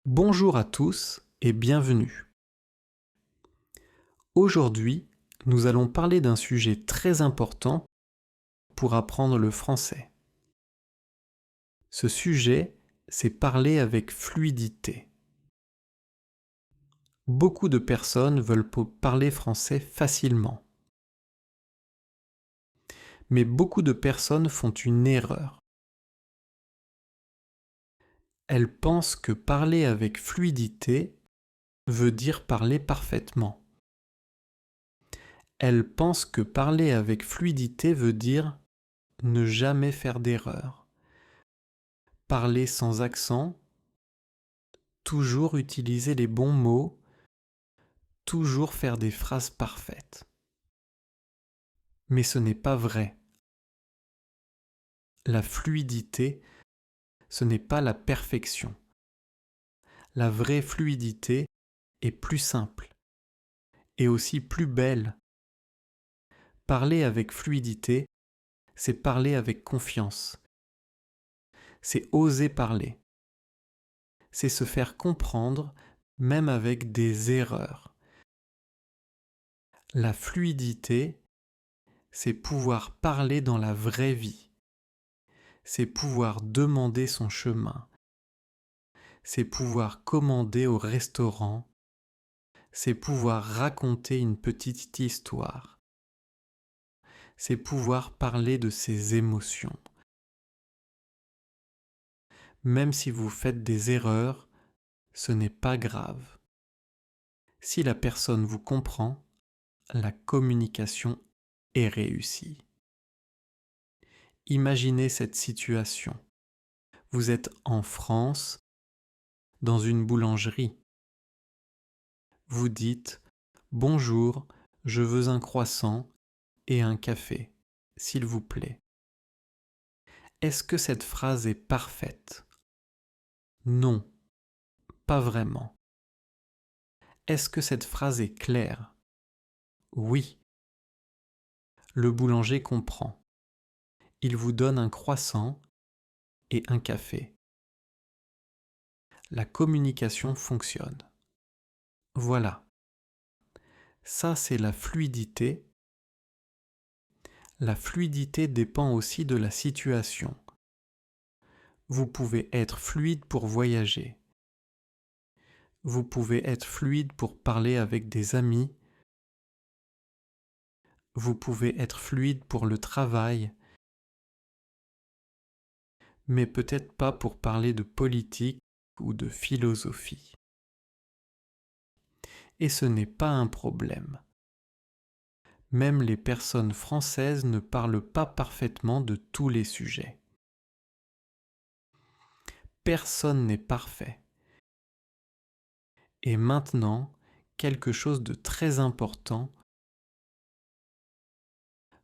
Bonjour à tous et bienvenue. Aujourd'hui, nous allons parler d'un sujet très important pour apprendre le français. Ce sujet, c'est parler avec fluidité. Beaucoup de personnes veulent parler français facilement. Mais beaucoup de personnes font une erreur. Elles pensent que parler avec fluidité veut dire parler parfaitement. Elles pensent que parler avec fluidité veut dire ne jamais faire d'erreur. Parler sans accent, toujours utiliser les bons mots, toujours faire des phrases parfaites. Mais ce n'est pas vrai. La fluidité, ce n'est pas la perfection. La vraie fluidité est plus simple et aussi plus belle. Parler avec fluidité, c'est parler avec confiance. C'est oser parler. C'est se faire comprendre même avec des erreurs. La fluidité, c'est pouvoir parler dans la vraie vie. C'est pouvoir demander son chemin. C'est pouvoir commander au restaurant. C'est pouvoir raconter une petite histoire. C'est pouvoir parler de ses émotions. Même si vous faites des erreurs, ce n'est pas grave. Si la personne vous comprend, la communication est réussie. Imaginez cette situation. Vous êtes en France, dans une boulangerie. Vous dites « Bonjour, je veux un croissant et un café, s'il vous plaît ». Est-ce que cette phrase est parfaite? Non, pas vraiment. Est-ce que cette phrase est claire? Oui. Le boulanger comprend. Il vous donne un croissant et un café. La communication fonctionne. Voilà. Ça, c'est la fluidité. La fluidité dépend aussi de la situation. Vous pouvez être fluide pour voyager. Vous pouvez être fluide pour parler avec des amis. Vous pouvez être fluide pour le travail, mais peut-être pas pour parler de politique ou de philosophie. Et ce n'est pas un problème. Même les personnes françaises ne parlent pas parfaitement de tous les sujets. Personne n'est parfait. Et maintenant, quelque chose de très important,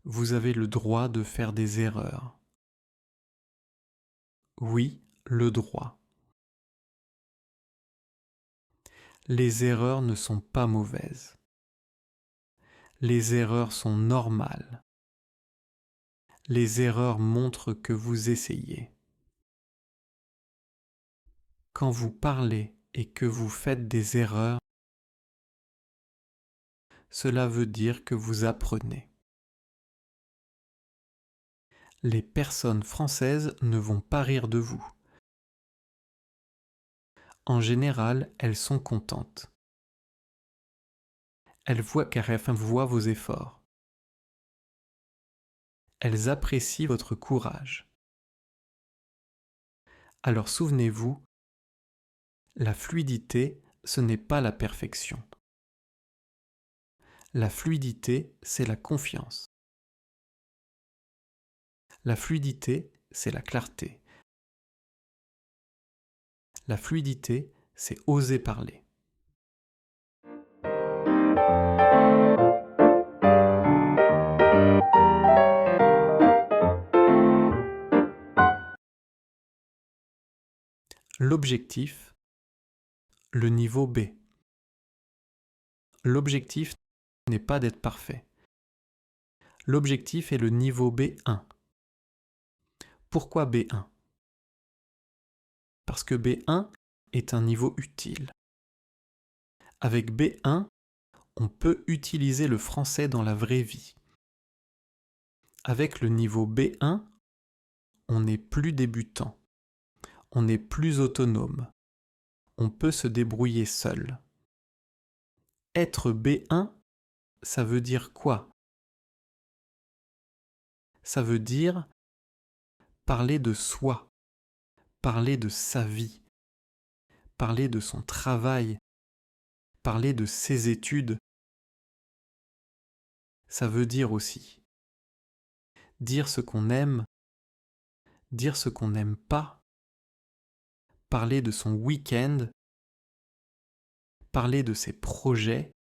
vous avez le droit de faire des erreurs. Oui, le droit. Les erreurs ne sont pas mauvaises. Les erreurs sont normales. Les erreurs montrent que vous essayez. Quand vous parlez et que vous faites des erreurs, cela veut dire que vous apprenez. Les personnes françaises ne vont pas rire de vous. En général, elles sont contentes. Elles voient vos efforts. Elles apprécient votre courage. Alors souvenez-vous, la fluidité, ce n'est pas la perfection. La fluidité, c'est la confiance. La fluidité, c'est la clarté. La fluidité, c'est oser parler. L'objectif, le niveau B. L'objectif n'est pas d'être parfait. L'objectif est le niveau B1. Pourquoi B1? Parce que B1, est un niveau utile. Avec B1, on peut utiliser le français dans la vraie vie. Avec le niveau B1, on n'est plus débutant, on est plus autonome, on peut se débrouiller seul. Être B1, ça veut dire quoi? Ça veut dire parler de soi, parler de sa vie, parler de son travail, parler de ses études. Ça veut dire aussi dire ce qu'on aime, dire ce qu'on n'aime pas, parler de son week-end, parler de ses projets.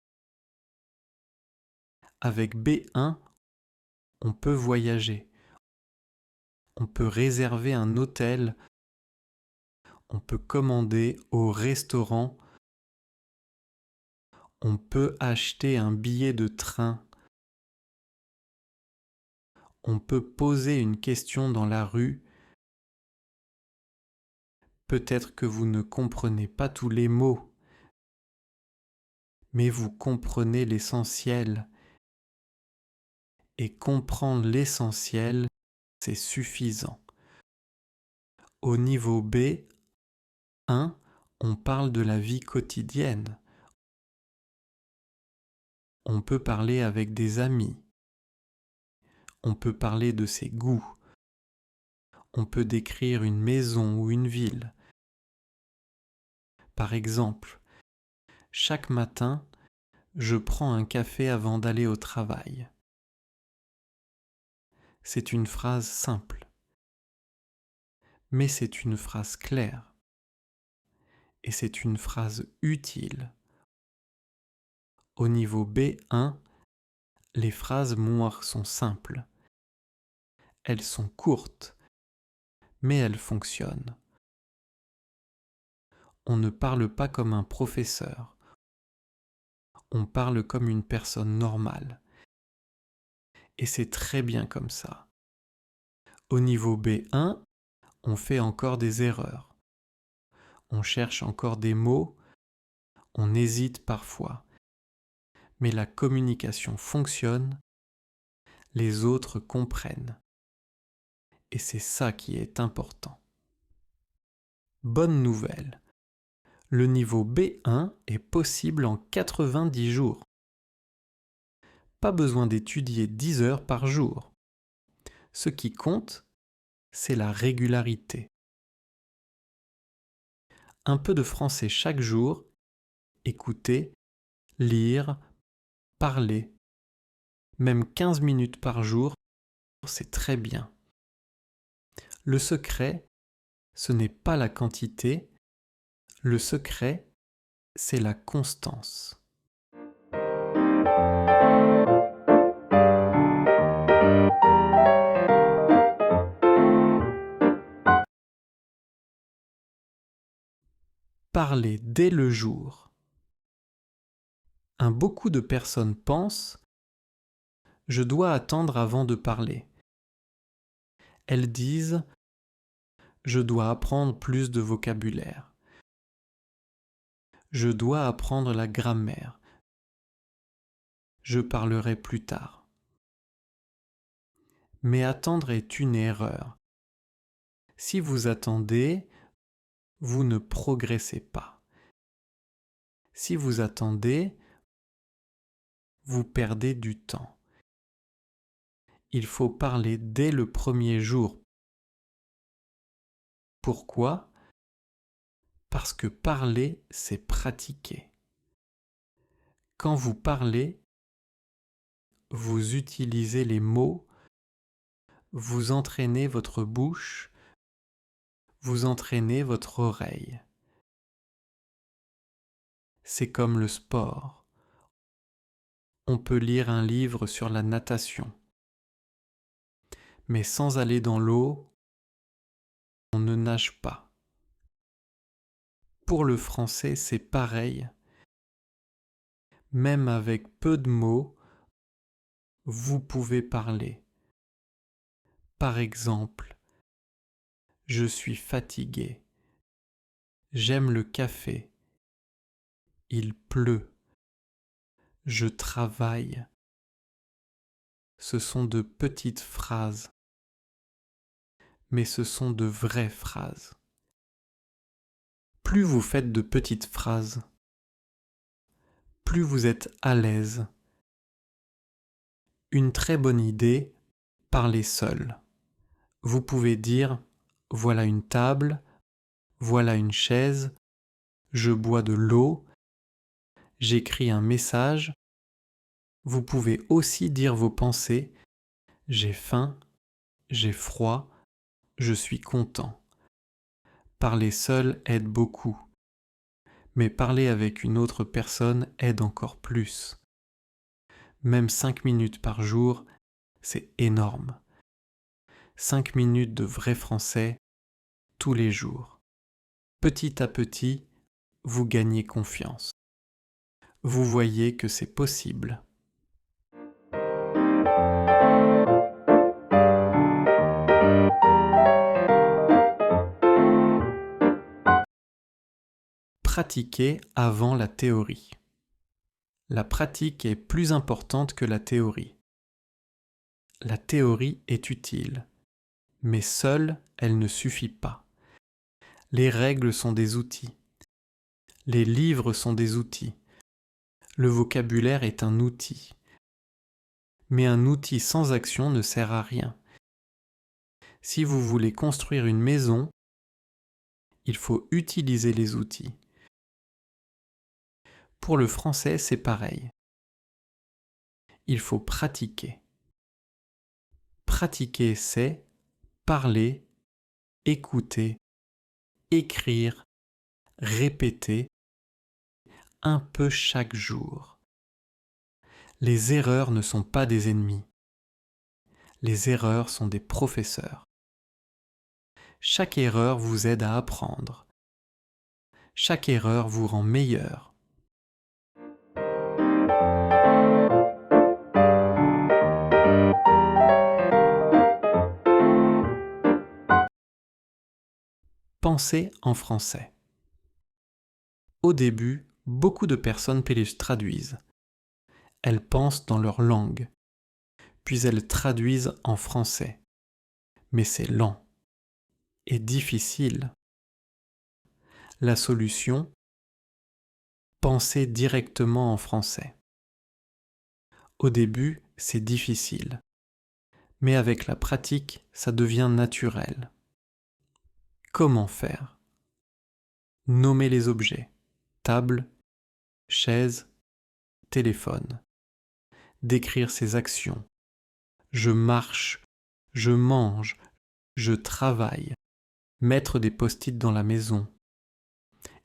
Avec B1, on peut voyager, on peut réserver un hôtel, on peut commander au restaurant, on peut acheter un billet de train, on peut poser une question dans la rue. Peut-être que vous ne comprenez pas tous les mots, mais vous comprenez l'essentiel. Et comprendre l'essentiel, c'est suffisant. Au niveau B1, on parle de la vie quotidienne. On peut parler avec des amis. On peut parler de ses goûts. On peut décrire une maison ou une ville. Par exemple, chaque matin, je prends un café avant d'aller au travail. C'est une phrase simple, mais c'est une phrase claire. Et c'est une phrase utile. Au niveau B1, les phrases moires sont simples. Elles sont courtes, mais elles fonctionnent. On ne parle pas comme un professeur. On parle comme une personne normale. Et c'est très bien comme ça. Au niveau B1, on fait encore des erreurs. On cherche encore des mots. On hésite parfois. Mais la communication fonctionne. Les autres comprennent. Et c'est ça qui est important. Bonne nouvelle. Le niveau B1 est possible en 90 jours. Pas besoin d'étudier 10 heures par jour. Ce qui compte, c'est la régularité. Un peu de français chaque jour, écouter, lire, parler. Même 15 minutes par jour, c'est très bien. Le secret, ce n'est pas la quantité, le secret, c'est la constance. Parler dès le jour. Beaucoup de personnes pensent « je dois attendre avant de parler ». Elles disent « je dois apprendre plus de vocabulaire ». Je dois apprendre la grammaire. Je parlerai plus tard. Mais attendre est une erreur. Si vous attendez, vous ne progressez pas. Si vous attendez, vous perdez du temps. Il faut parler dès le premier jour. Pourquoi ? Parce que parler, c'est pratiquer. Quand vous parlez, vous utilisez les mots, vous entraînez votre bouche, vous entraînez votre oreille. C'est comme le sport. On peut lire un livre sur la natation. Mais sans aller dans l'eau, on ne nage pas. Pour le français, c'est pareil. Même avec peu de mots, vous pouvez parler. Par exemple, je suis fatigué. J'aime le café. Il pleut. Je travaille. Ce sont de petites phrases, mais ce sont de vraies phrases. Plus vous faites de petites phrases, plus vous êtes à l'aise. Une très bonne idée, parlez seul. Vous pouvez dire « voilà une table »,« voilà une chaise »,« je bois de l'eau »,« j'écris un message ». Vous pouvez aussi dire vos pensées « j'ai faim »,« j'ai froid »,« je suis content ». Parler seul aide beaucoup, mais parler avec une autre personne aide encore plus. Même 5 minutes par jour, c'est énorme. 5 minutes de vrai français tous les jours. Petit à petit, vous gagnez confiance. Vous voyez que c'est possible. Pratiquer avant la théorie. La pratique est plus importante que la théorie. La théorie est utile, mais seule, elle ne suffit pas. Les règles sont des outils. Les livres sont des outils. Le vocabulaire est un outil. Mais un outil sans action ne sert à rien. Si vous voulez construire une maison, il faut utiliser les outils. Pour le français, c'est pareil. Il faut pratiquer. Pratiquer, c'est parler, écouter, écrire, répéter, un peu chaque jour. Les erreurs ne sont pas des ennemis. Les erreurs sont des professeurs. Chaque erreur vous aide à apprendre. Chaque erreur vous rend meilleur. Pensez en français. Au début, beaucoup de personnes traduisent. Elles pensent dans leur langue, puis elles traduisent en français. Mais c'est lent et difficile. La solution, pensez directement en français. Au début, c'est difficile, mais avec la pratique, ça devient naturel. Comment faire? Nommer les objets, table, chaise, téléphone. Décrire ses actions. Je marche, je mange, je travaille. Mettre des post-it dans la maison.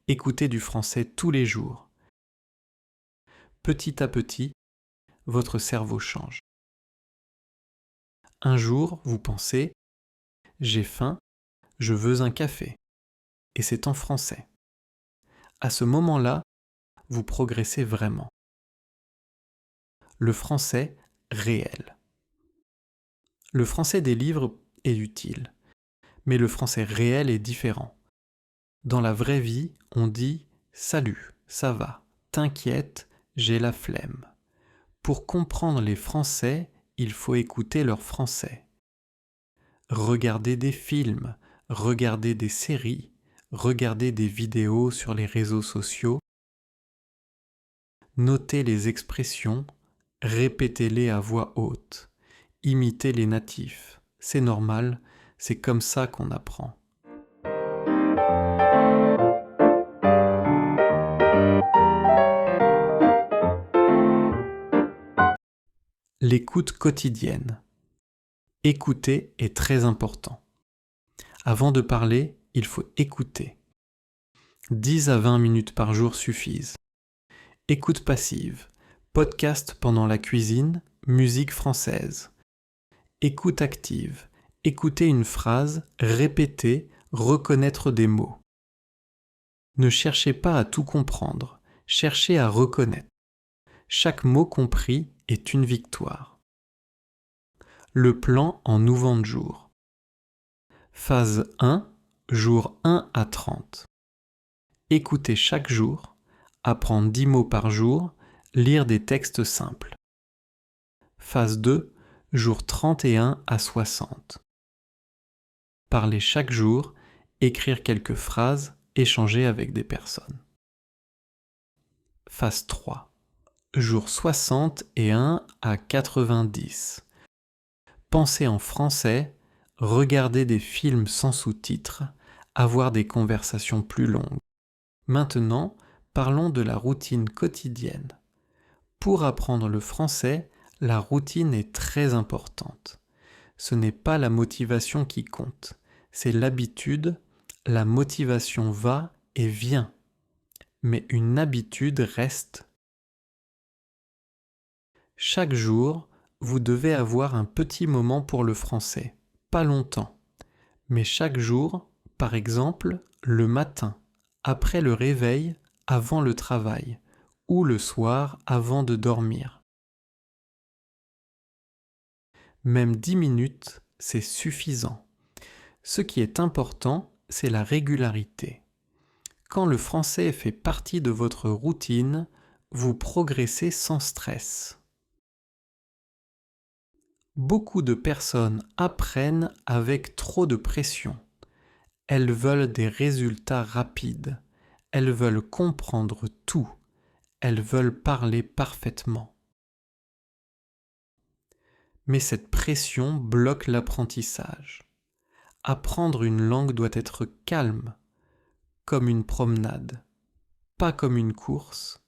Écouter du français tous les jours. Petit à petit, votre cerveau change. Un jour, vous pensez « j'ai faim, je veux un café » et c'est en français. À ce moment-là, vous progressez vraiment. Le français réel. Le français des livres est utile, mais le français réel est différent. Dans la vraie vie, on dit « salut, ça va, t'inquiète, j'ai la flemme ». Pour comprendre les Français, il faut écouter leur français. Regarder des films, regarder des séries, regarder des vidéos sur les réseaux sociaux, noter les expressions, répétez-les à voix haute, imitez les natifs. C'est normal, c'est comme ça qu'on apprend. L'écoute quotidienne. Écouter est très important. Avant de parler, il faut écouter. 10 à 20 minutes par jour suffisent. Écoute passive. Podcast pendant la cuisine, musique française. Écoute active. Écouter une phrase, répéter, reconnaître des mots. Ne cherchez pas à tout comprendre, cherchez à reconnaître. Chaque mot compris est une victoire. Le plan en 90 jours. Phase 1, jour 1 à 30. Écouter chaque jour, apprendre 10 mots par jour, lire des textes simples. Phase 2, jours 31 à 60. Parler chaque jour, écrire quelques phrases, échanger avec des personnes. Phase 3, jours 61 à 90. Penser en français, regarder des films sans sous-titres, avoir des conversations plus longues. Maintenant, parlons de la routine quotidienne. Pour apprendre le français, la routine est très importante. Ce n'est pas la motivation qui compte, c'est l'habitude. La motivation va et vient, mais une habitude reste. Chaque jour, vous devez avoir un petit moment pour le français, pas longtemps, mais chaque jour, par exemple, le matin, après le réveil, avant le travail, ou le soir avant de dormir. Même 10 minutes, c'est suffisant. Ce qui est important, c'est la régularité. Quand le français fait partie de votre routine, vous progressez sans stress. Beaucoup de personnes apprennent avec trop de pression. Elles veulent des résultats rapides. Elles veulent comprendre tout. Elles veulent parler parfaitement. Mais cette pression bloque l'apprentissage. Apprendre une langue doit être calme, comme une promenade, pas comme une course.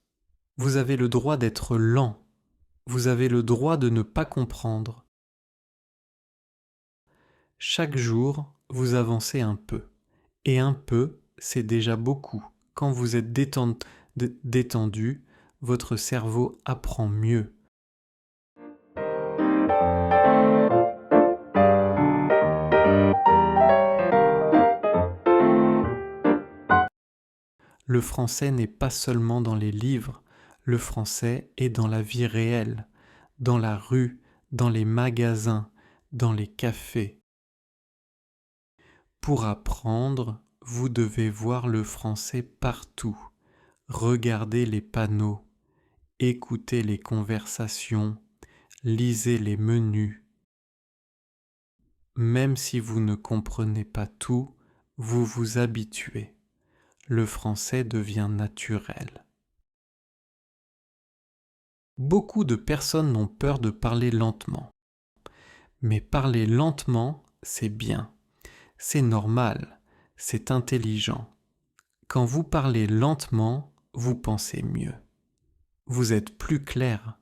Vous avez le droit d'être lent. Vous avez le droit de ne pas comprendre. Chaque jour, vous avancez un peu. Et un peu, c'est déjà beaucoup. Quand vous êtes détendu, votre cerveau apprend mieux. Le français n'est pas seulement dans les livres, le français est dans la vie réelle, dans la rue, dans les magasins, dans les cafés. Pour apprendre, vous devez voir le français partout, regarder les panneaux, écouter les conversations, lisez les menus. Même si vous ne comprenez pas tout, vous vous habituez. Le français devient naturel. Beaucoup de personnes ont peur de parler lentement. Mais parler lentement, c'est bien. C'est normal. C'est intelligent. Quand vous parlez lentement, vous pensez mieux. Vous êtes plus clair.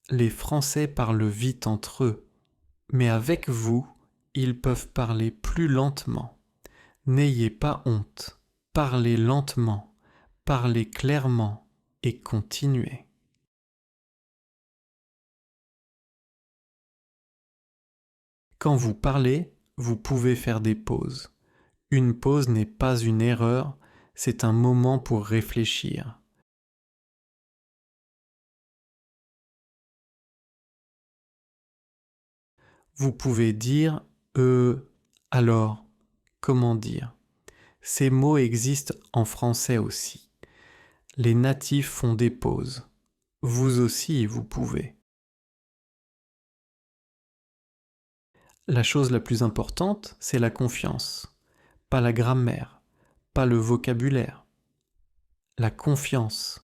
Les Français parlent vite entre eux, mais avec vous, ils peuvent parler plus lentement. N'ayez pas honte. Parlez lentement, parlez clairement et continuez. Quand vous parlez, vous pouvez faire des pauses. Une pause n'est pas une erreur, c'est un moment pour réfléchir. Vous pouvez dire alors, comment dire? Ces mots existent en français aussi. Les natifs font des pauses. Vous aussi, vous pouvez. La chose la plus importante, c'est la confiance. Pas la grammaire, pas le vocabulaire. La confiance.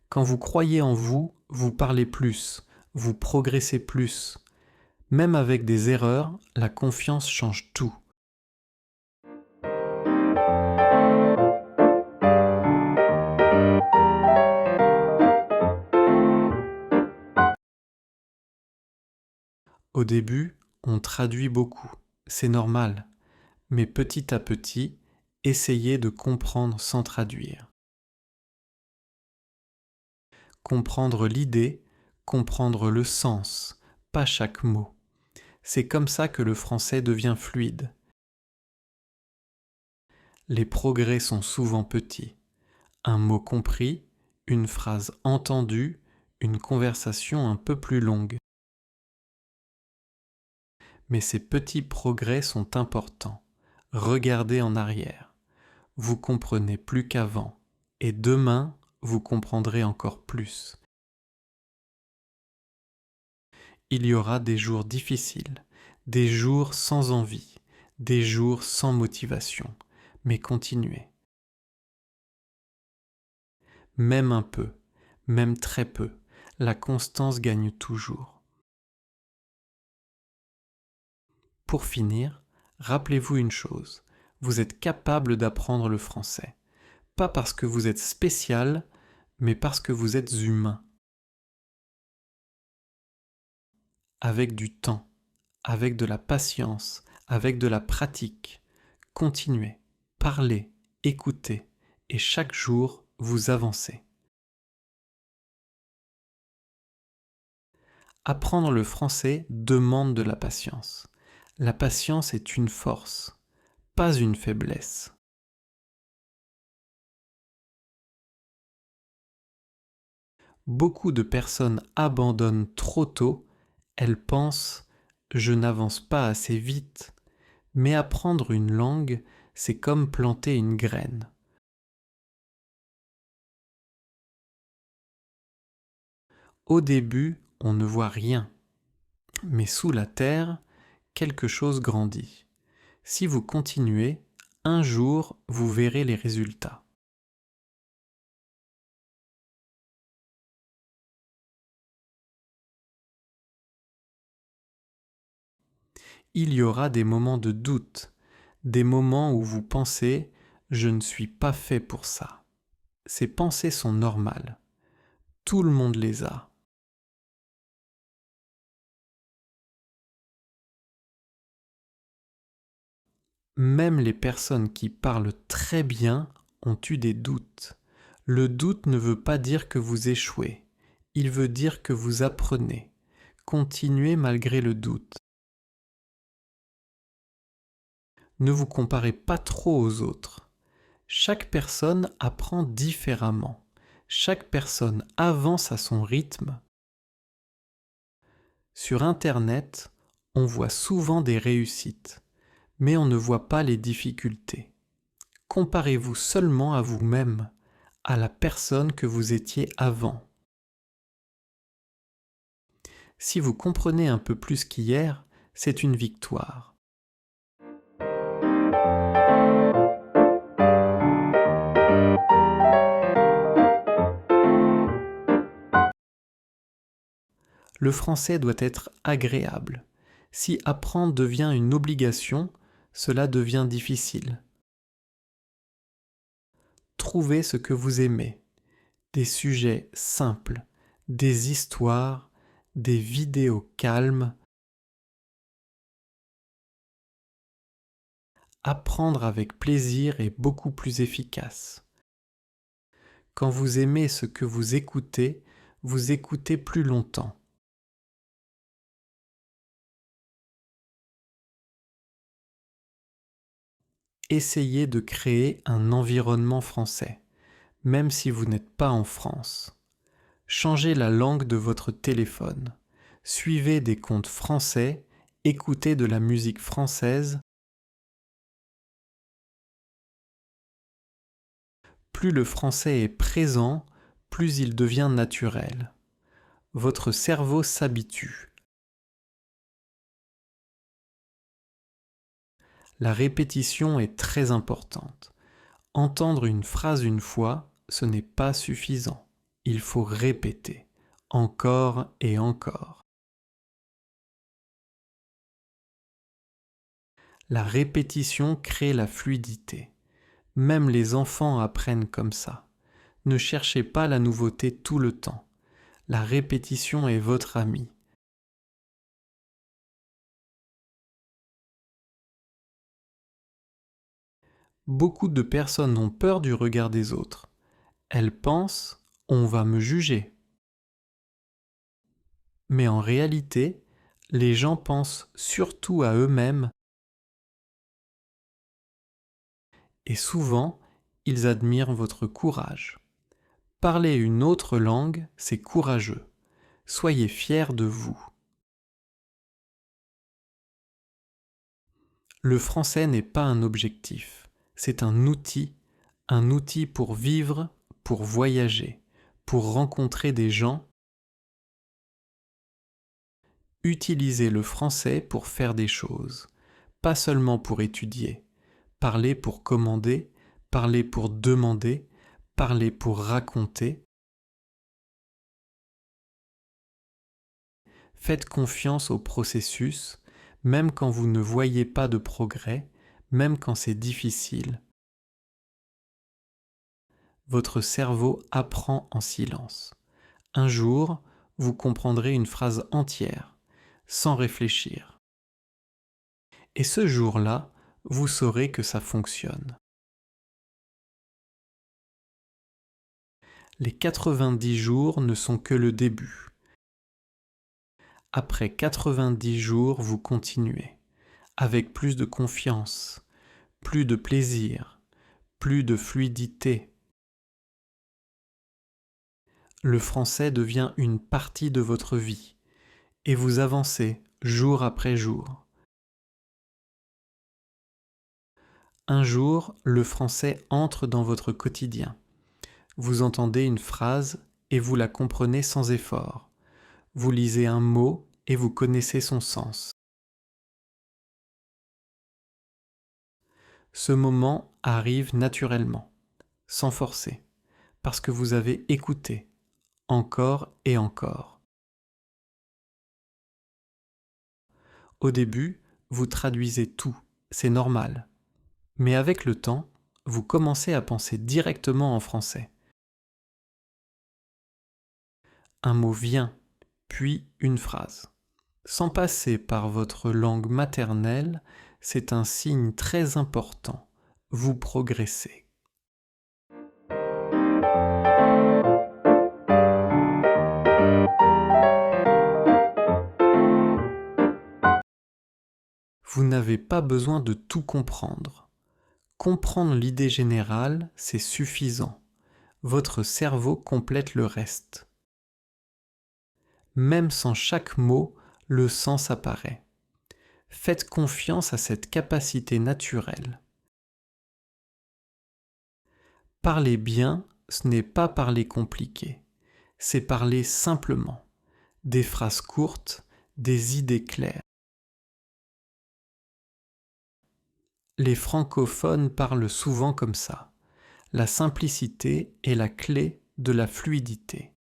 Quand vous croyez en vous, vous parlez plus, vous progressez plus. Même avec des erreurs, la confiance change tout. Au début, on traduit beaucoup, c'est normal, mais petit à petit, essayez de comprendre sans traduire. Comprendre l'idée, comprendre le sens, pas chaque mot. C'est comme ça que le français devient fluide. Les progrès sont souvent petits. Un mot compris, une phrase entendue, une conversation un peu plus longue. Mais ces petits progrès sont importants. Regardez en arrière. Vous comprenez plus qu'avant. Et demain, vous comprendrez encore plus. Il y aura des jours difficiles, des jours sans envie, des jours sans motivation. Mais continuez. Même un peu, même très peu, la constance gagne toujours. Pour finir, rappelez-vous une chose, vous êtes capable d'apprendre le français. Pas parce que vous êtes spécial, mais parce que vous êtes humain. Avec du temps, avec de la patience, avec de la pratique. Continuez, parlez, écoutez, et chaque jour, vous avancez. Apprendre le français demande de la patience. La patience est une force, pas une faiblesse. Beaucoup de personnes abandonnent trop tôt, elles pensent « je n'avance pas assez vite », mais apprendre une langue, c'est comme planter une graine. Au début, on ne voit rien, mais sous la terre, quelque chose grandit. Si vous continuez, un jour, vous verrez les résultats. Il y aura des moments de doute, des moments où vous pensez « je ne suis pas fait pour ça ». Ces pensées sont normales. Tout le monde les a. Même les personnes qui parlent très bien ont eu des doutes. Le doute ne veut pas dire que vous échouez. Il veut dire que vous apprenez. Continuez malgré le doute. Ne vous comparez pas trop aux autres. Chaque personne apprend différemment. Chaque personne avance à son rythme. Sur Internet, on voit souvent des réussites, mais on ne voit pas les difficultés. Comparez-vous seulement à vous-même, à la personne que vous étiez avant. Si vous comprenez un peu plus qu'hier, c'est une victoire. Le français doit être agréable. Si apprendre devient une obligation, cela devient difficile. Trouvez ce que vous aimez. Des sujets simples, des histoires, des vidéos calmes. Apprendre avec plaisir est beaucoup plus efficace. Quand vous aimez ce que vous écoutez plus longtemps. Essayez de créer un environnement français, même si vous n'êtes pas en France. Changez la langue de votre téléphone. Suivez des comptes français, écoutez de la musique française. Plus le français est présent, plus il devient naturel. Votre cerveau s'habitue. La répétition est très importante. Entendre une phrase une fois, ce n'est pas suffisant. Il faut répéter, encore et encore. La répétition crée la fluidité. Même les enfants apprennent comme ça. Ne cherchez pas la nouveauté tout le temps. La répétition est votre amie. Beaucoup de personnes ont peur du regard des autres. Elles pensent « on va me juger ». Mais en réalité, les gens pensent surtout à eux-mêmes et souvent, ils admirent votre courage. Parler une autre langue, c'est courageux. Soyez fiers de vous. Le français n'est pas un objectif, c'est un outil pour vivre, pour voyager, pour rencontrer des gens. Utilisez le français pour faire des choses, pas seulement pour étudier. Parler pour commander, parler pour demander, parler pour raconter. Faites confiance au processus, même quand vous ne voyez pas de progrès, même quand c'est difficile. Votre cerveau apprend en silence. Un jour, vous comprendrez une phrase entière, sans réfléchir. Et ce jour-là, vous saurez que ça fonctionne. Les 90 jours ne sont que le début. Après 90 jours, vous continuez, avec plus de confiance, plus de plaisir, plus de fluidité. Le français devient une partie de votre vie, et vous avancez jour après jour. Un jour, le français entre dans votre quotidien. Vous entendez une phrase et vous la comprenez sans effort. Vous lisez un mot et vous connaissez son sens. Ce moment arrive naturellement, sans forcer, parce que vous avez écouté, encore et encore. Au début, vous traduisez tout, c'est normal. Mais avec le temps, vous commencez à penser directement en français. Un mot vient, puis une phrase. Sans passer par votre langue maternelle, c'est un signe très important. Vous progressez. Vous n'avez pas besoin de tout comprendre. Comprendre l'idée générale, c'est suffisant. Votre cerveau complète le reste. Même sans chaque mot, le sens apparaît. Faites confiance à cette capacité naturelle. Parler bien, ce n'est pas parler compliqué, c'est parler simplement. Des phrases courtes, des idées claires. Les francophones parlent souvent comme ça. La simplicité est la clé de la fluidité.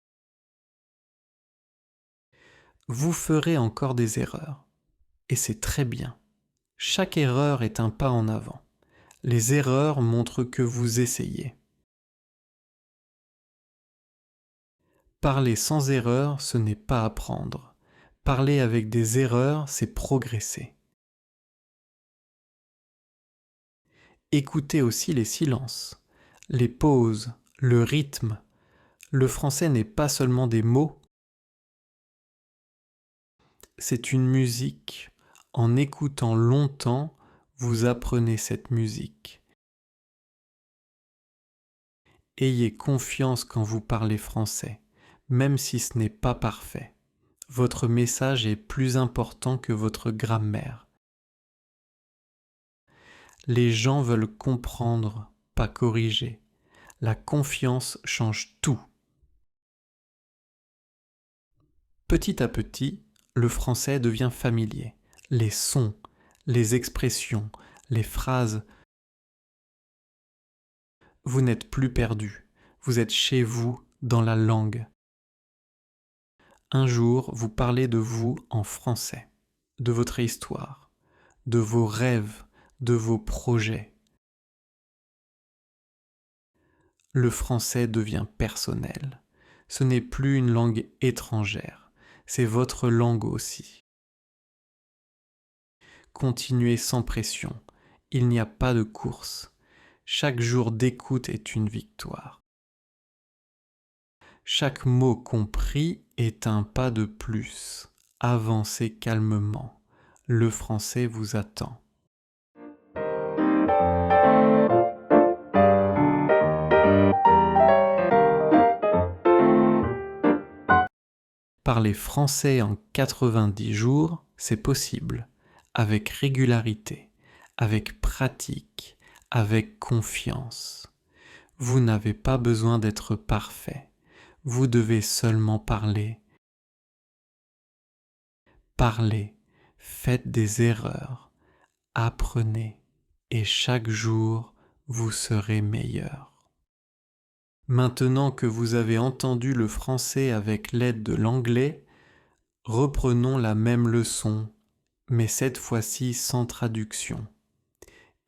Vous ferez encore des erreurs. Et c'est très bien. Chaque erreur est un pas en avant. Les erreurs montrent que vous essayez. Parler sans erreur, ce n'est pas apprendre. Parler avec des erreurs, c'est progresser. Écoutez aussi les silences, les pauses, le rythme. Le français n'est pas seulement des mots, c'est une musique. En écoutant longtemps, vous apprenez cette musique. Ayez confiance quand vous parlez français, même si ce n'est pas parfait. Votre message est plus important que votre grammaire. Les gens veulent comprendre, pas corriger. La confiance change tout. Petit à petit, le français devient familier. Les sons, les expressions, les phrases. Vous n'êtes plus perdu. Vous êtes chez vous, dans la langue. Un jour, vous parlez de vous en français, de votre histoire, de vos rêves, de vos projets. Le français devient personnel. Ce n'est plus une langue étrangère, c'est votre langue aussi. Continuez sans pression, il n'y a pas de course. Chaque jour d'écoute est une victoire. Chaque mot compris est un pas de plus. Avancez calmement. Le français vous attend. Parler français en 90 jours, c'est possible, avec régularité, avec pratique, avec confiance. Vous n'avez pas besoin d'être parfait. Vous devez seulement parler. Parlez, faites des erreurs, apprenez, et chaque jour, vous serez meilleur. Maintenant que vous avez entendu le français avec l'aide de l'anglais, reprenons la même leçon, mais cette fois-ci sans traduction.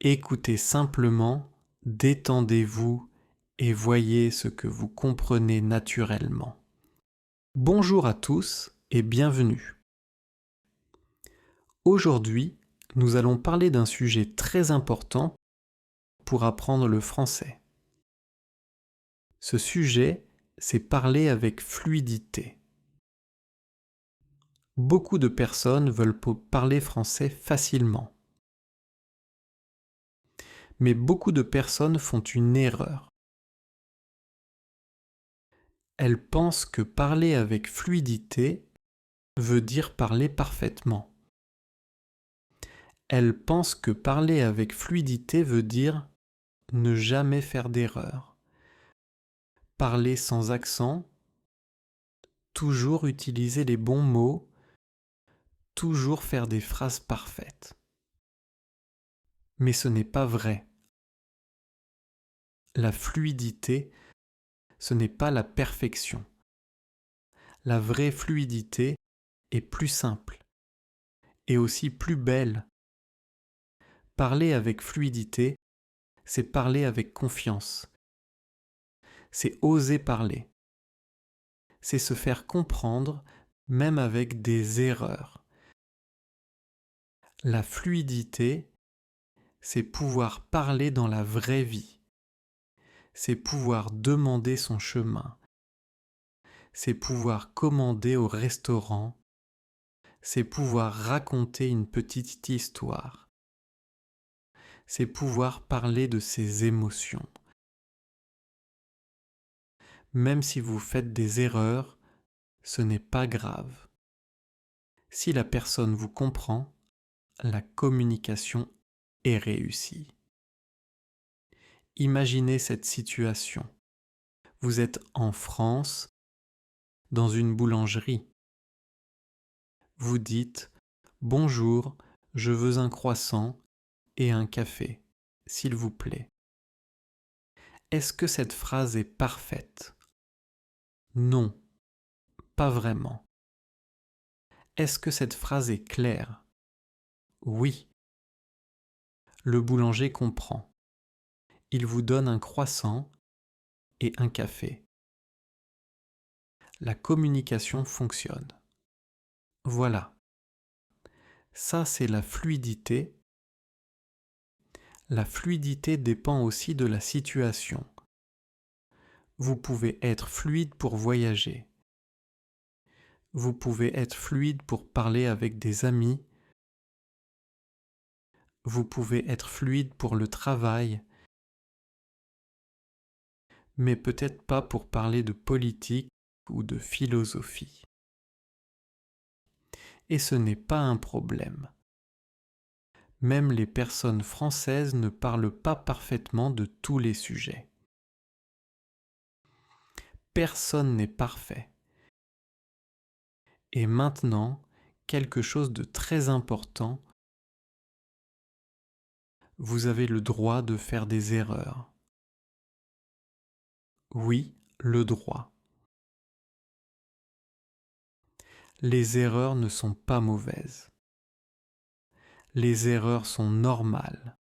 Écoutez simplement, détendez-vous et voyez ce que vous comprenez naturellement. Bonjour à tous et bienvenue. Aujourd'hui, nous allons parler d'un sujet très important pour apprendre le français. Ce sujet, c'est parler avec fluidité. Beaucoup de personnes veulent parler français facilement. Mais beaucoup de personnes font une erreur. Elles pensent que parler avec fluidité veut dire parler parfaitement. Elles pensent que parler avec fluidité veut dire ne jamais faire d'erreur, parler sans accent, toujours utiliser les bons mots, toujours faire des phrases parfaites. Mais ce n'est pas vrai. La fluidité, ce n'est pas la perfection. La vraie fluidité est plus simple et aussi plus belle. Parler avec fluidité, c'est parler avec confiance. C'est oser parler. C'est se faire comprendre même avec des erreurs. La fluidité, c'est pouvoir parler dans la vraie vie. C'est pouvoir demander son chemin. C'est pouvoir commander au restaurant. C'est pouvoir raconter une petite histoire. C'est pouvoir parler de ses émotions. Même si vous faites des erreurs, ce n'est pas grave. Si la personne vous comprend, la communication est réussie. Imaginez cette situation. Vous êtes en France, dans une boulangerie. Vous dites « Bonjour, je veux un croissant et un café, s'il vous plaît ». Est-ce que cette phrase est parfaite? Non, pas vraiment. Est-ce que cette phrase est claire? Oui. Le boulanger comprend. Il vous donne un croissant et un café. La communication fonctionne. Voilà. Ça, c'est la fluidité. La fluidité dépend aussi de la situation. Vous pouvez être fluide pour voyager. Vous pouvez être fluide pour parler avec des amis. Vous pouvez être fluide pour le travail, mais peut-être pas pour parler de politique ou de philosophie. Et ce n'est pas un problème. Même les personnes françaises ne parlent pas parfaitement de tous les sujets. Personne n'est parfait. Et maintenant, quelque chose de très important, vous avez le droit de faire des erreurs. Oui, le droit. Les erreurs ne sont pas mauvaises. Les erreurs sont normales.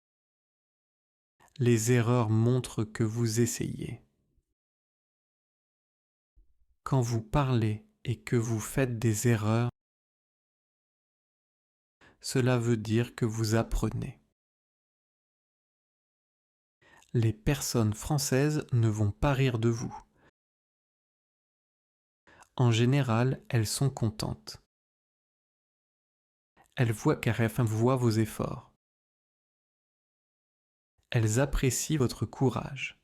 Les erreurs montrent que vous essayez. Quand vous parlez et que vous faites des erreurs, cela veut dire que vous apprenez. Les personnes françaises ne vont pas rire de vous. En général, elles sont contentes. Elles voient vos efforts. Elles apprécient votre courage.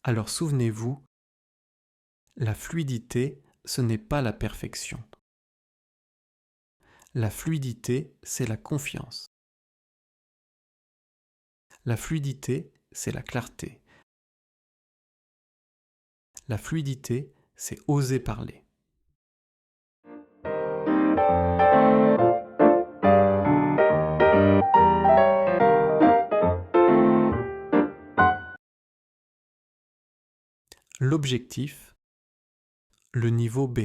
Alors souvenez-vous, la fluidité, ce n'est pas la perfection. La fluidité, c'est la confiance. La fluidité, c'est la clarté. La fluidité, c'est oser parler. L'objectif, le niveau B.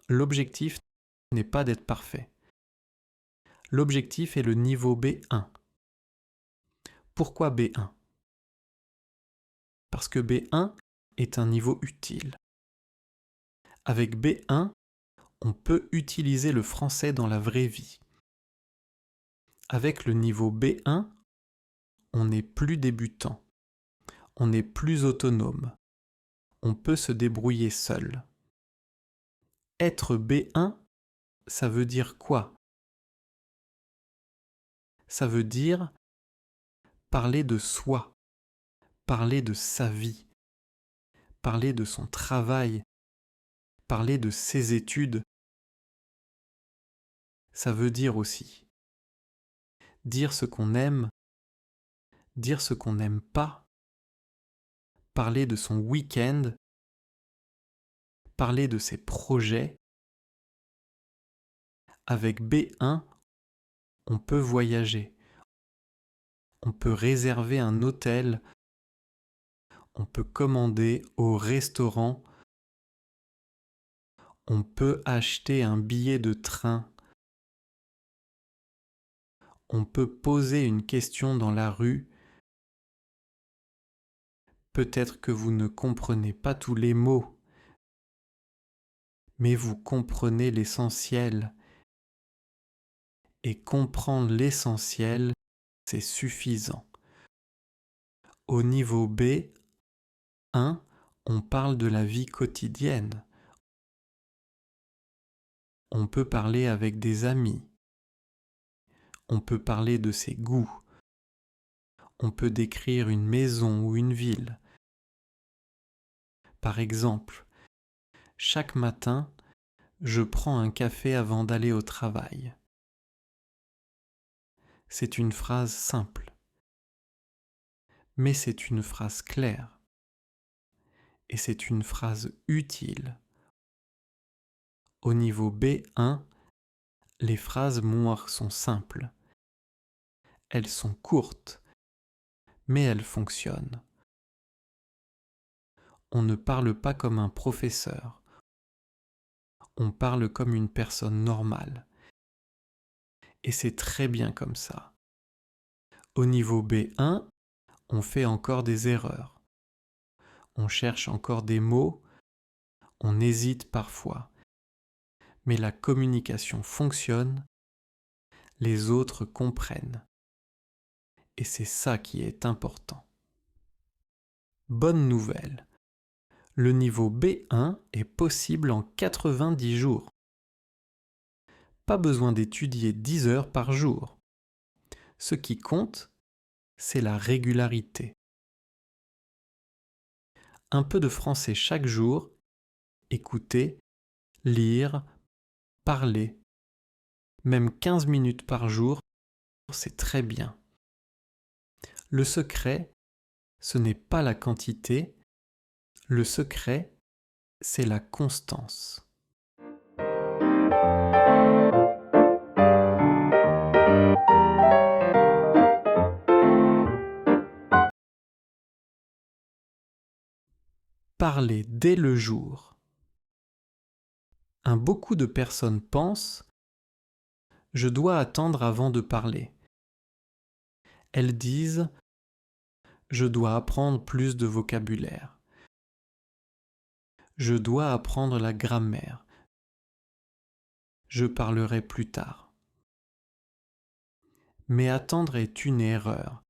L'objectif n'est pas d'être parfait. L'objectif est le niveau B1. Pourquoi B1 ? Parce que B1 est un niveau utile. Avec B1, on peut utiliser le français dans la vraie vie. Avec le niveau B1, on n'est plus débutant. On est plus autonome. On peut se débrouiller seul. Être B1, ça veut dire quoi ? Ça veut dire parler de soi, parler de sa vie, parler de son travail, parler de ses études. Ça veut dire aussi dire ce qu'on aime, dire ce qu'on n'aime pas, parler de son week-end, parler de ses projets. Avec B1, on peut voyager, on peut réserver un hôtel, on peut commander au restaurant, on peut acheter un billet de train, on peut poser une question dans la rue. Peut-être que vous ne comprenez pas tous les mots, mais vous comprenez l'essentiel. Et comprendre l'essentiel, c'est suffisant. Au niveau B1, on parle de la vie quotidienne. On peut parler avec des amis. On peut parler de ses goûts. On peut décrire une maison ou une ville. Par exemple, chaque matin, je prends un café avant d'aller au travail. C'est une phrase simple, mais c'est une phrase claire. Et c'est une phrase utile. Au niveau B1, les phrases moires sont simples. Elles sont courtes, mais elles fonctionnent. On ne parle pas comme un professeur. On parle comme une personne normale. Et c'est très bien comme ça. Au niveau B1, on fait encore des erreurs. On cherche encore des mots. On hésite parfois. Mais la communication fonctionne. Les autres comprennent. Et c'est ça qui est important. Bonne nouvelle. Le niveau B1 est possible en 90 jours. Pas besoin d'étudier 10 heures par jour. Ce qui compte, c'est la régularité. Un peu de français chaque jour, écouter, lire, parler. Même 15 minutes par jour, c'est très bien. Le secret, ce n'est pas la quantité. Le secret, c'est la constance. Parler dès le jour. Beaucoup de personnes pensent « je dois attendre avant de parler ». Elles disent « je dois apprendre plus de vocabulaire ». Je dois apprendre la grammaire. Je parlerai plus tard. Mais attendre est une erreur.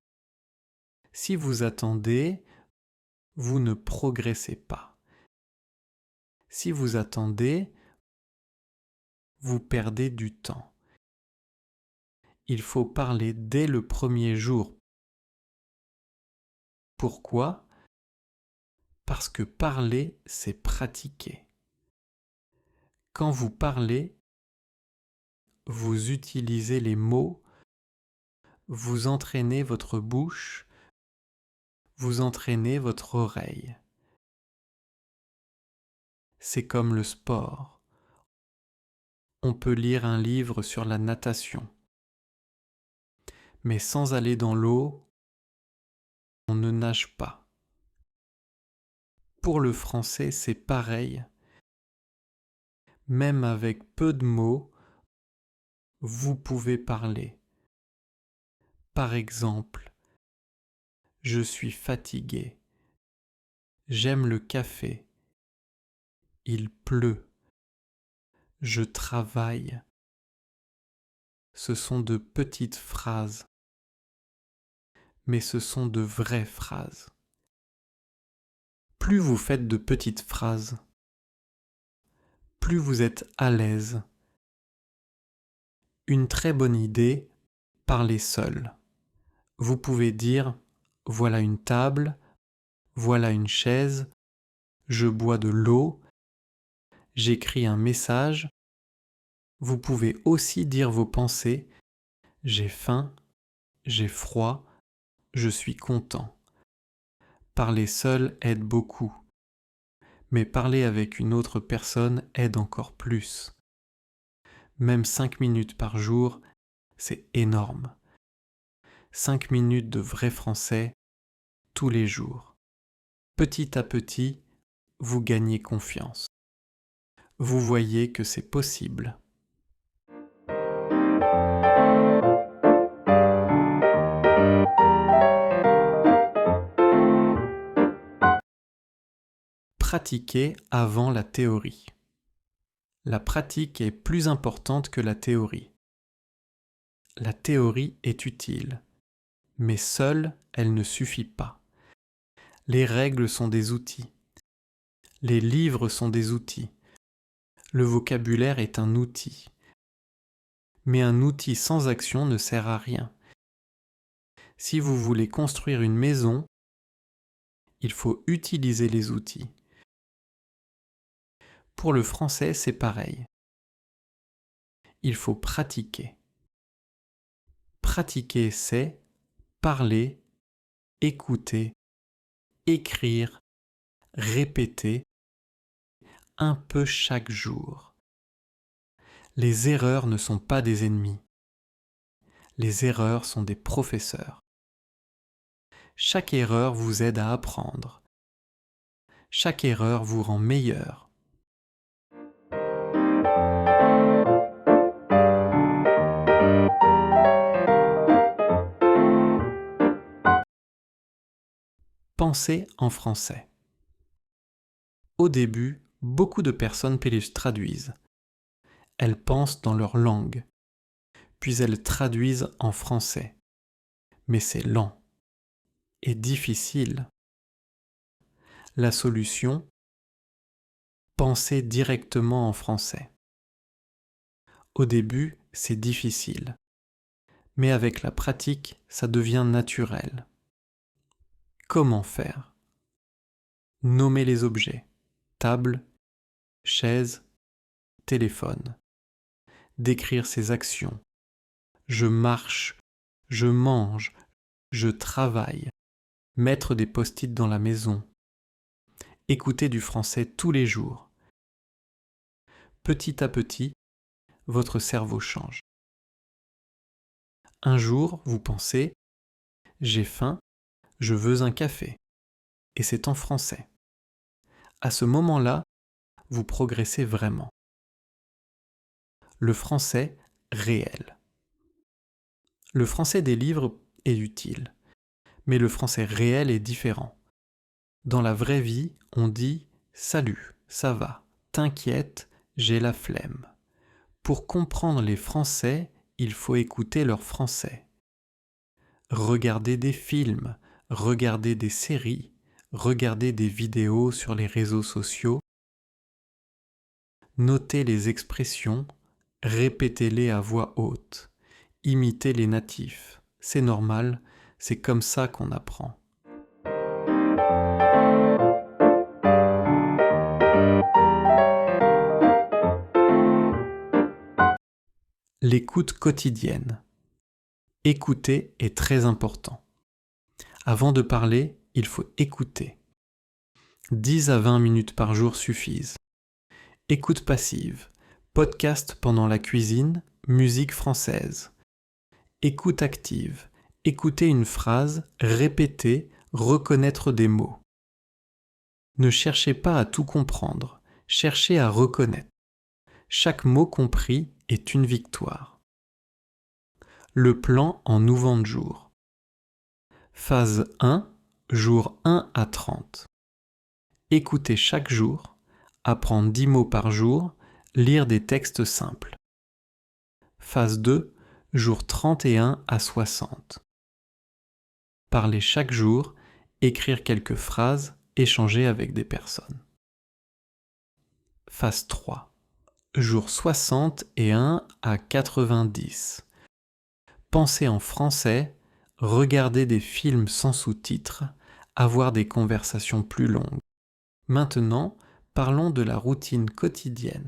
Si vous attendez, vous ne progressez pas. Si vous attendez, vous perdez du temps. Il faut parler dès le premier jour. Pourquoi ? Parce que parler, c'est pratiquer. Quand vous parlez, vous utilisez les mots, Vous entraînez votre bouche, vous entraînez votre oreille. C'est comme le sport. On peut lire un livre sur la natation. Mais sans aller dans l'eau, on ne nage pas. Pour le français, c'est pareil. Même avec peu de mots, vous pouvez parler. Par exemple, je suis fatigué. J'aime le café. Il pleut. Je travaille. Ce sont de petites phrases, mais ce sont de vraies phrases. Plus vous faites de petites phrases, plus vous êtes à l'aise. Une très bonne idée, parlez seul. Vous pouvez dire « Voilà une table, voilà une chaise, je bois de l'eau, j'écris un message. » Vous pouvez aussi dire vos pensées « J'ai faim, j'ai froid, je suis content. » Parler seul aide beaucoup, mais parler avec une autre personne aide encore plus. Même 5 minutes par jour, c'est énorme. 5 minutes de vrai français tous les jours. Petit à petit, vous gagnez confiance. Vous voyez que c'est possible. Pratiquer avant la théorie. La pratique est plus importante que la théorie. La théorie est utile, mais seule, elle ne suffit pas. Les règles sont des outils. Les livres sont des outils. Le vocabulaire est un outil. Mais un outil sans action ne sert à rien. Si vous voulez construire une maison, il faut utiliser les outils. Pour le français, c'est pareil. Il faut pratiquer. Pratiquer, c'est parler, écouter, écrire, répéter, un peu chaque jour. Les erreurs ne sont pas des ennemis. Les erreurs sont des professeurs. Chaque erreur vous aide à apprendre. Chaque erreur vous rend meilleur. Pensez en français. Au début, beaucoup de personnes traduisent. Elles pensent dans leur langue, puis elles traduisent en français. Mais c'est lent et difficile. La solution, pensez directement en français. Au début, c'est difficile, mais avec la pratique, ça devient naturel. Comment faire? Nommer les objets, table, chaise, téléphone. Décrire ses actions. Je marche, je mange, je travaille. Mettre des post-it dans la maison. Écouter du français tous les jours. Petit à petit, votre cerveau change. Un jour, vous pensez « J'ai faim, je veux un café » et c'est en français. À ce moment-là, vous progressez vraiment. Le français réel. Le français des livres est utile, mais le français réel est différent. Dans la vraie vie, on dit « Salut, ça va, t'inquiète, j'ai la flemme ». Pour comprendre les Français, il faut écouter leur français. Regarder des films, regarder des séries, regarder des vidéos sur les réseaux sociaux, noter les expressions, répétez-les à voix haute, imitez les natifs. C'est normal, c'est comme ça qu'on apprend. L'écoute quotidienne. Écouter est très important. Avant de parler, il faut écouter. 10 à 20 minutes par jour suffisent. Écoute passive, podcast pendant la cuisine, musique française. Écoute active, écouter une phrase, répéter, reconnaître des mots. Ne cherchez pas à tout comprendre, cherchez à reconnaître. Chaque mot compris est une victoire. Le plan en 90 jours. Phase 1, jour 1 à 30. Écoutez chaque jour, apprendre 10 mots par jour, lire des textes simples. Phase 2, jour 31 à 60. Parler chaque jour, écrire quelques phrases, échanger avec des personnes. Phase 3, jour 61 à 90. Penser en français, regarder des films sans sous-titres, avoir des conversations plus longues. Maintenant, parlons de la routine quotidienne.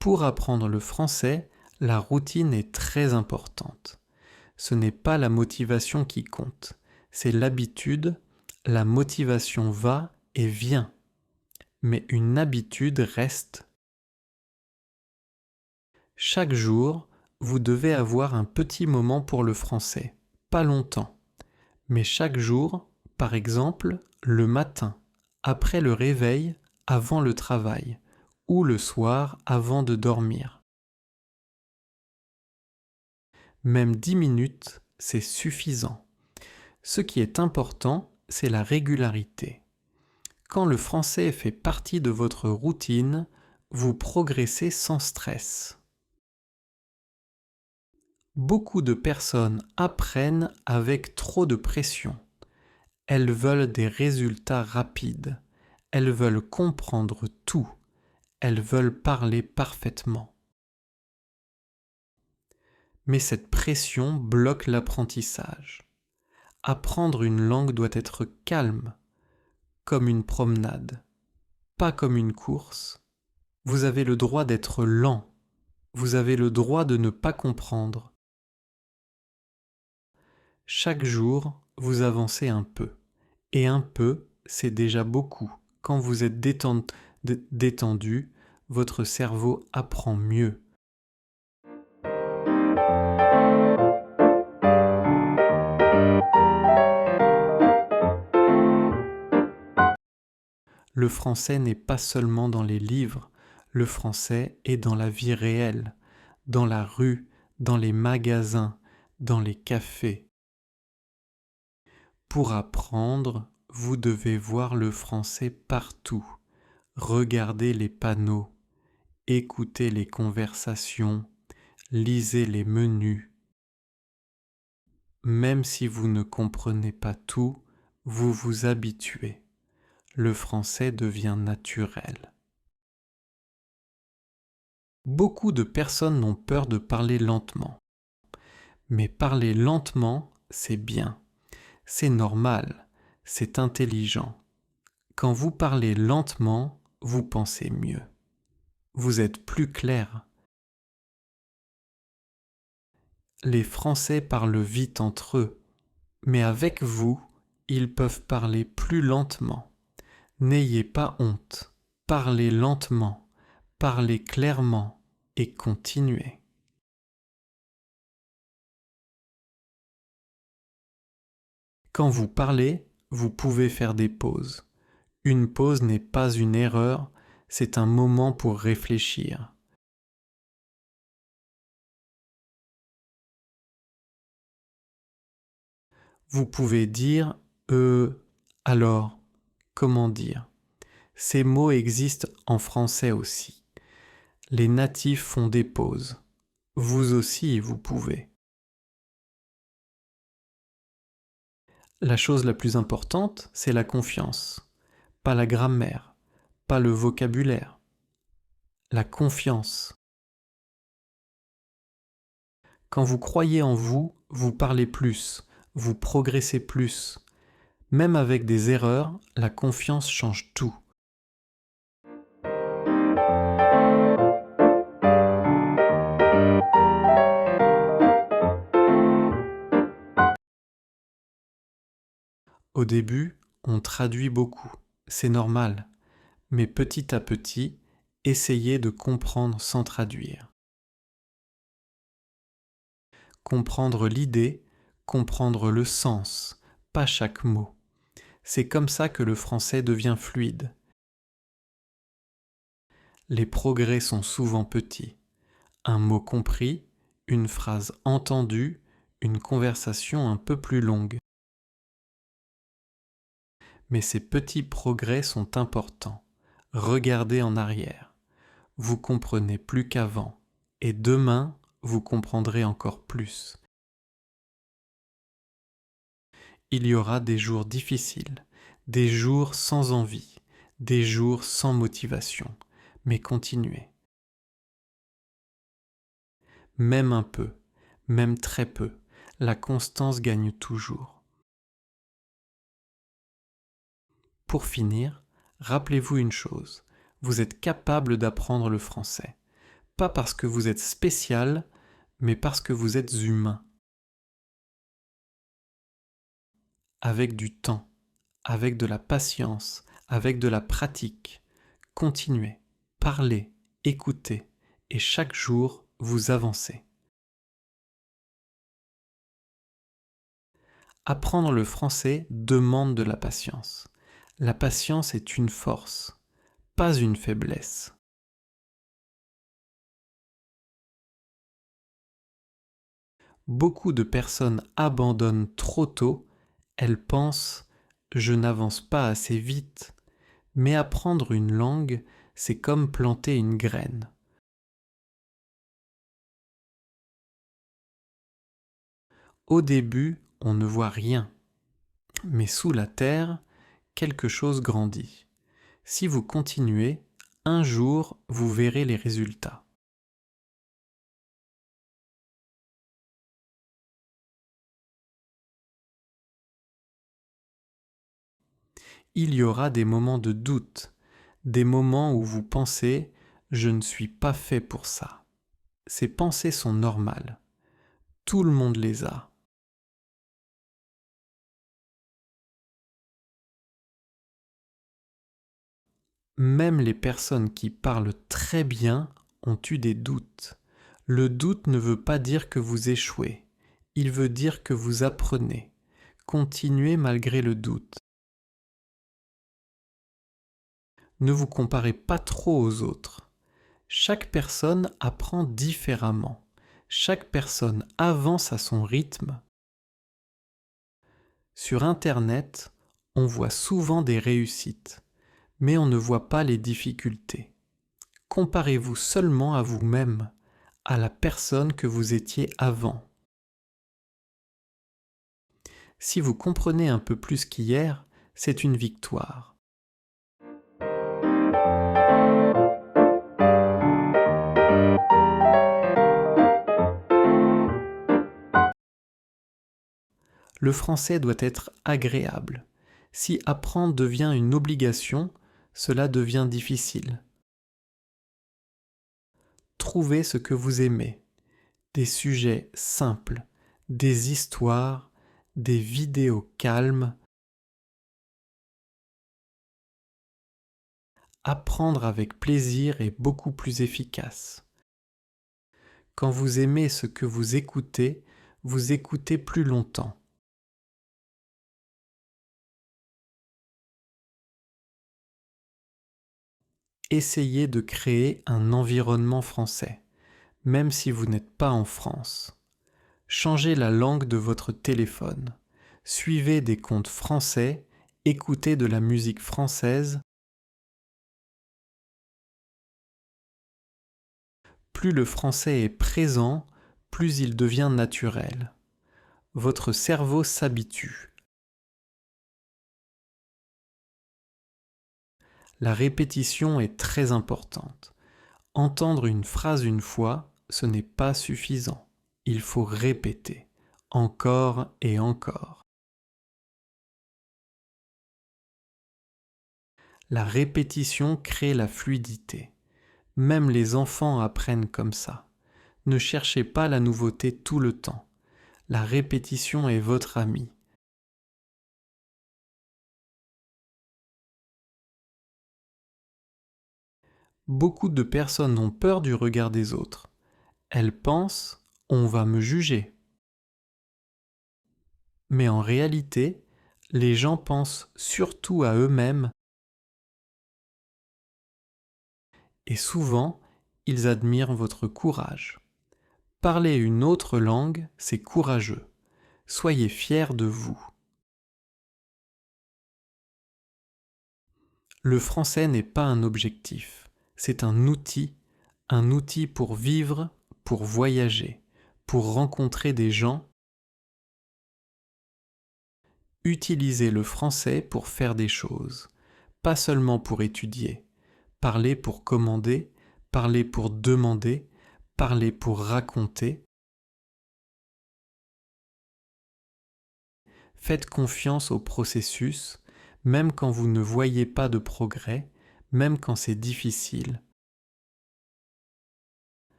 Pour apprendre le français, la routine est très importante. Ce n'est pas la motivation qui compte, c'est l'habitude. La motivation va et vient, mais une habitude reste. Chaque jour, vous devez avoir un petit moment pour le français, pas longtemps, mais chaque jour, par exemple, le matin, après le réveil, avant le travail, ou le soir avant de dormir. Même 10 minutes, c'est suffisant. Ce qui est important, c'est la régularité. Quand le français fait partie de votre routine, vous progressez sans stress. Beaucoup de personnes apprennent avec trop de pression. Elles veulent des résultats rapides. Elles veulent comprendre tout. Elles veulent parler parfaitement. Mais cette pression bloque l'apprentissage. Apprendre une langue doit être calme, comme une promenade, pas comme une course. Vous avez le droit d'être lent. Vous avez le droit de ne pas comprendre. Chaque jour, vous avancez un peu. Et un peu, c'est déjà beaucoup. Quand vous êtes détendu, votre cerveau apprend mieux. Le français n'est pas seulement dans les livres, le français est dans la vie réelle, dans la rue, dans les magasins, dans les cafés. Pour apprendre, vous devez voir le français partout, regarder les panneaux, écouter les conversations, lisez les menus. Même si vous ne comprenez pas tout, vous vous habituez. Le français devient naturel. Beaucoup de personnes ont peur de parler lentement. Mais parler lentement, c'est bien. C'est normal. C'est intelligent. Quand vous parlez lentement, vous pensez mieux. Vous êtes plus clair. Les Français parlent vite entre eux, mais avec vous, ils peuvent parler plus lentement. N'ayez pas honte. Parlez lentement, parlez clairement et continuez. Quand vous parlez, vous pouvez faire des pauses. Une pause n'est pas une erreur, c'est un moment pour réfléchir. Vous pouvez dire alors, comment dire? Ces mots existent en français aussi. Les natifs font des pauses. Vous aussi, vous pouvez. La chose la plus importante, c'est la confiance. Pas la grammaire, pas le vocabulaire. La confiance. Quand vous croyez en vous, vous parlez plus, vous progressez plus. Même avec des erreurs, la confiance change tout. Au début, on traduit beaucoup, c'est normal, mais petit à petit, essayez de comprendre sans traduire. Comprendre l'idée, comprendre le sens, pas chaque mot. C'est comme ça que le français devient fluide. Les progrès sont souvent petits. Un mot compris, une phrase entendue, une conversation un peu plus longue. Mais ces petits progrès sont importants. Regardez en arrière. Vous comprenez plus qu'avant. Et demain, vous comprendrez encore plus. Il y aura des jours difficiles, des jours sans envie, des jours sans motivation. Mais continuez. Même un peu, même très peu, la constance gagne toujours. Pour finir, rappelez-vous une chose, vous êtes capable d'apprendre le français. Pas parce que vous êtes spécial, mais parce que vous êtes humain. Avec du temps, avec de la patience, avec de la pratique. Continuez, parlez, écoutez, et chaque jour, vous avancez. Apprendre le français demande de la patience. La patience est une force, pas une faiblesse. Beaucoup de personnes abandonnent trop tôt, elles pensent « je n'avance pas assez vite », mais apprendre une langue, c'est comme planter une graine. Au début, on ne voit rien, mais sous la terre, quelque chose grandit. Si vous continuez, un jour, vous verrez les résultats. Il y aura des moments de doute, des moments où vous pensez « je ne suis pas fait pour ça ». Ces pensées sont normales. Tout le monde les a. Même les personnes qui parlent très bien ont eu des doutes. Le doute ne veut pas dire que vous échouez. Il veut dire que vous apprenez. Continuez malgré le doute. Ne vous comparez pas trop aux autres. Chaque personne apprend différemment. Chaque personne avance à son rythme. Sur Internet, on voit souvent des réussites, mais on ne voit pas les difficultés. Comparez-vous seulement à vous-même, à la personne que vous étiez avant. Si vous comprenez un peu plus qu'hier, c'est une victoire. Le français doit être agréable. Si apprendre devient une obligation, cela devient difficile. Trouvez ce que vous aimez. Des sujets simples, des histoires, des vidéos calmes. Apprendre avec plaisir est beaucoup plus efficace. Quand vous aimez ce que vous écoutez plus longtemps. Essayez de créer un environnement français, même si vous n'êtes pas en France. Changez la langue de votre téléphone. Suivez des comptes français, écoutez de la musique française. Plus le français est présent, plus il devient naturel. Votre cerveau s'habitue. La répétition est très importante. Entendre une phrase une fois, ce n'est pas suffisant. Il faut répéter, encore et encore. La répétition crée la fluidité. Même les enfants apprennent comme ça. Ne cherchez pas la nouveauté tout le temps. La répétition est votre amie. Beaucoup de personnes ont peur du regard des autres. Elles pensent « on va me juger ». Mais en réalité, les gens pensent surtout à eux-mêmes et souvent, ils admirent votre courage. Parler une autre langue, c'est courageux. Soyez fiers de vous. Le français n'est pas un objectif, c'est un outil pour vivre, pour voyager, pour rencontrer des gens. Utilisez le français pour faire des choses, pas seulement pour étudier. Parler pour commander, parler pour demander, parler pour raconter. Faites confiance au processus, même quand vous ne voyez pas de progrès, même quand c'est difficile.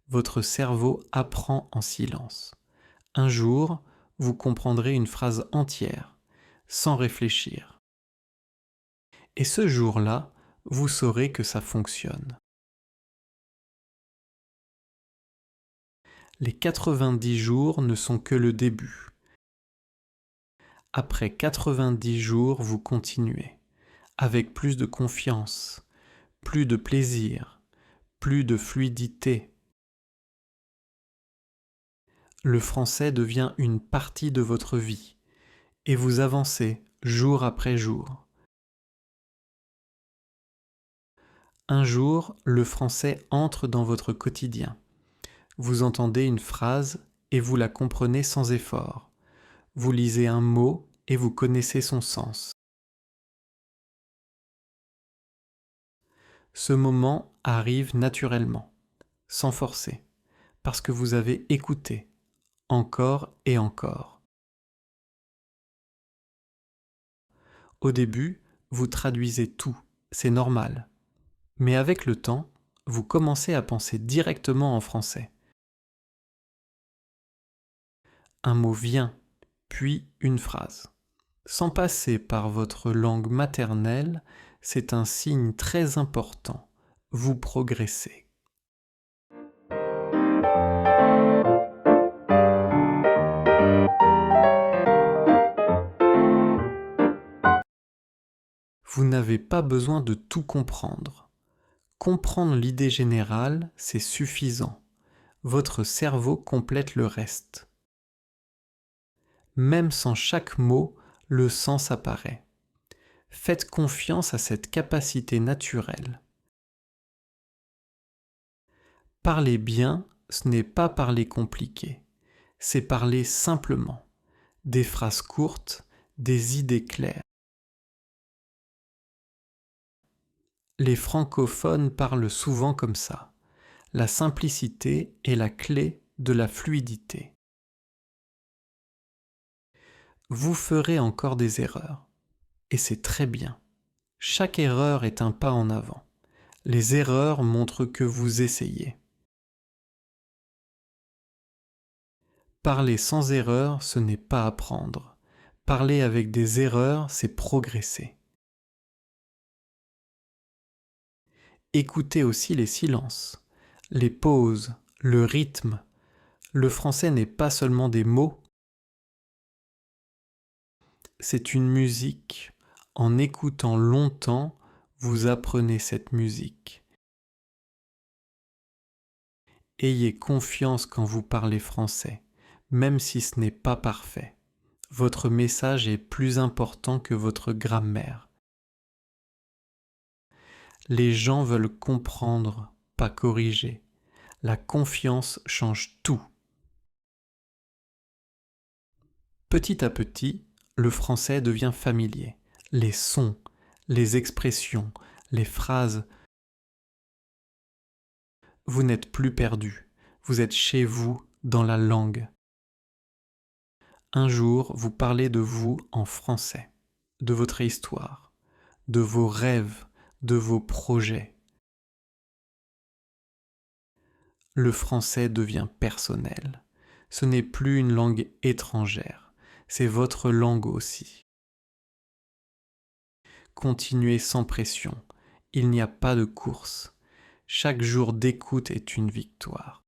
Votre cerveau apprend en silence. Un jour, vous comprendrez une phrase entière, sans réfléchir. Et ce jour-là, vous saurez que ça fonctionne. Les 90 jours ne sont que le début. Après 90 jours, vous continuez, avec plus de confiance, plus de plaisir, plus de fluidité. Le français devient une partie de votre vie, et vous avancez jour après jour. Un jour, le français entre dans votre quotidien. Vous entendez une phrase et vous la comprenez sans effort. Vous lisez un mot et vous connaissez son sens. Ce moment arrive naturellement, sans forcer, parce que vous avez écouté, encore et encore. Au début, vous traduisez tout, c'est normal. Mais avec le temps, vous commencez à penser directement en français. Un mot vient, puis une phrase. Sans passer par votre langue maternelle, c'est un signe très important. Vous progressez. Vous n'avez pas besoin de tout comprendre. Comprendre l'idée générale, c'est suffisant. Votre cerveau complète le reste. Même sans chaque mot, le sens apparaît. Faites confiance à cette capacité naturelle. Parler bien, ce n'est pas parler compliqué, c'est parler simplement. Des phrases courtes, des idées claires. Les francophones parlent souvent comme ça. La simplicité est la clé de la fluidité. Vous ferez encore des erreurs. Et c'est très bien. Chaque erreur est un pas en avant. Les erreurs montrent que vous essayez. Parler sans erreur, ce n'est pas apprendre. Parler avec des erreurs, c'est progresser. Écoutez aussi les silences, les pauses, le rythme. Le français n'est pas seulement des mots, c'est une musique. En écoutant longtemps, vous apprenez cette musique. Ayez confiance quand vous parlez français, même si ce n'est pas parfait. Votre message est plus important que votre grammaire. Les gens veulent comprendre, pas corriger. La confiance change tout. Petit à petit, le français devient familier. Les sons, les expressions, les phrases. Vous n'êtes plus perdu. Vous êtes chez vous, dans la langue. Un jour, vous parlez de vous en français, de votre histoire, de vos rêves, de vos projets. Le français devient personnel. Ce n'est plus une langue étrangère, c'est votre langue aussi. Continuez sans pression, il n'y a pas de course. Chaque jour d'écoute est une victoire.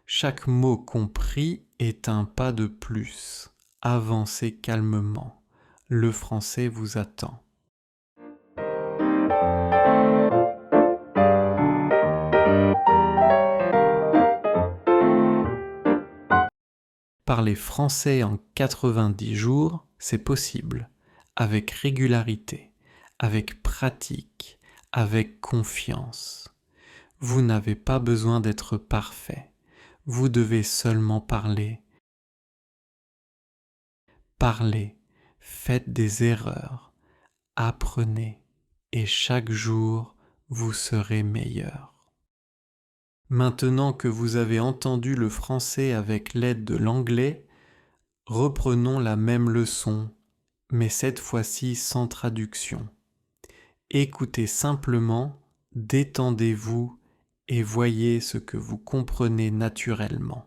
Chaque mot compris est un pas de plus. Avancez calmement. Le français vous attend. Parler français en 90 jours, c'est possible, avec régularité, avec pratique, avec confiance. Vous n'avez pas besoin d'être parfait, vous devez seulement parler. Parlez, faites des erreurs, apprenez, et chaque jour, vous serez meilleur. Maintenant que vous avez entendu le français avec l'aide de l'anglais, reprenons la même leçon, mais cette fois-ci sans traduction. Écoutez simplement, détendez-vous et voyez ce que vous comprenez naturellement.